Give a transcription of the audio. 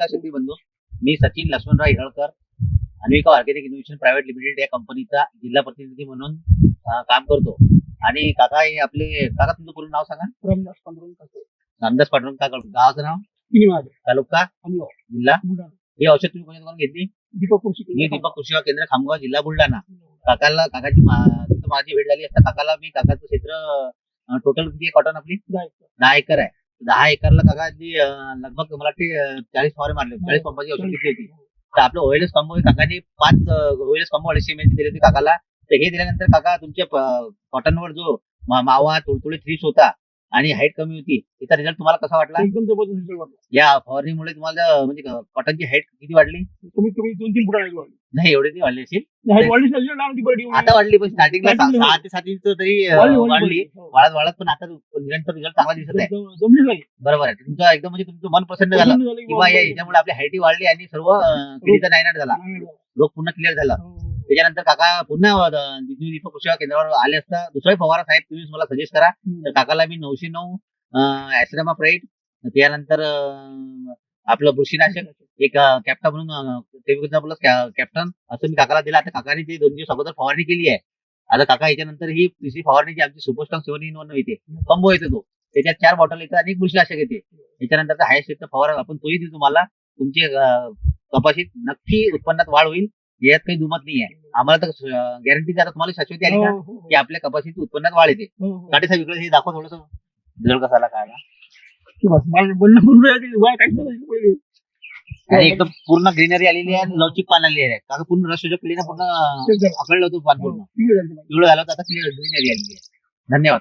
नमस्कार शेतकरी बंधू. मी Sachin Laxmanrao Hiralkar, Anvika organic innovation private limited या कंपनीचा जिल्हा प्रतिनिधी म्हणून काम करतो. आणि काका हे आपले काका तुमचं पूर्ण नाव सांगा. रामदास पांडुरंग. काका गावाचं नाव, तालुका, जिल्हा. हे औषध तुम्ही कोणाकडून घेतली? दीपक दीपक कृषी सेवा केंद्र, खामगाव, जिल्हा बुलढाणा. काकाची तिथं माझी भेट झाली असता. काकाचं क्षेत्र टोटल किती आहे? कॉटन आपली 10 एकर आहे. 10 एकरला काकाची लगभग मला वाटते 40 फवारे मारले, 40 पंपाची औषध घेतली होती. तर आपलं ओएलएस कॉम्बो काकाने 5 ओएलएस कॉम्बो 250 ml दिले होते काकाला. तर हे दिल्यानंतर काका तुमच्या कॉटनवर जो मावा, तुडतुडे, थ्रिप्स होता आणि हाईट कमी होती, त्याचा रिझल्ट तुम्हाला कसा वाटला? एकदम जबरदस्त रिझल्ट वाटला. या फवारणीमुळे तुम्हाला म्हणजे कॉटनची हाईट किती वाढली? कमीत कमी 2-3 फुट वाढली. नाही, एवढी नाही वाढली असेल. हाईट वाढलीच नाही, लहान ती बडी. आता वाढली, पण स्टार्टिंगला 6 ते 7 इंच तरी वाढली. वाढत पण आता निरंतर रिझल्ट चांगला दिसत आहे. जमली नाही. बरोबर आहे. तुमचं एकदम म्हणजे तुमचं मन प्रसन्न झालं किंवा याच्यामुळे आपली हाईट वाढली आणि सर्व किडीचा नायनाट झाला, रोग पूर्ण क्लिअर झाला. त्याच्यानंतर काका पुन्हा दीपक कृषी सेवा केंद्रावर आले असता दुसरा फवारा साहेब तुम्ही मला सजेस्ट करा. तर काकाला मी 909 ऍस्ट्रामाप्राइड, त्यानंतर आपलं बुरशीनाशक एक कॅप्टन म्हणून कॅप्टन असं मी काकाला दिला. आता काकाने ते 2 दिवस अगोदर फवारणी केली आहे. आता काका याच्यानंतर ही तिसरी फवारणी जी आमची सुपरस्टॉक 7-in-1 येते, कंबो येते, तो त्याच्यात 4 बॉटल येतात आणि एक बुरशीनाशक येते. त्याच्यानंतर हायस्ट फवारा आपण तोही देतो तुम्हाला. तुमचे कपाशीत नक्की उत्पन्नात वाढ होईल, यात काही दुमत नाही आहे. आम्हाला तर गॅरंटी आता तुम्हाला शाश्वती आली ना की आपल्या कपाशीत उत्पन्नात वाढ येते. काटे साहेब इकडे हे दाखव थोडस रिझल्ट कसा आला काय आला. आणि एकदम पूर्ण ग्रीनरी आलेली आहे, लवचिक पान आलेली आहे. काका पूर्ण रस क्लीन पूर्ण आकळलं होतं पान, पूर्ण पिवळं झालं होतं, आता क्लिअर ग्रीनरी आलेली आहे. धन्यवाद.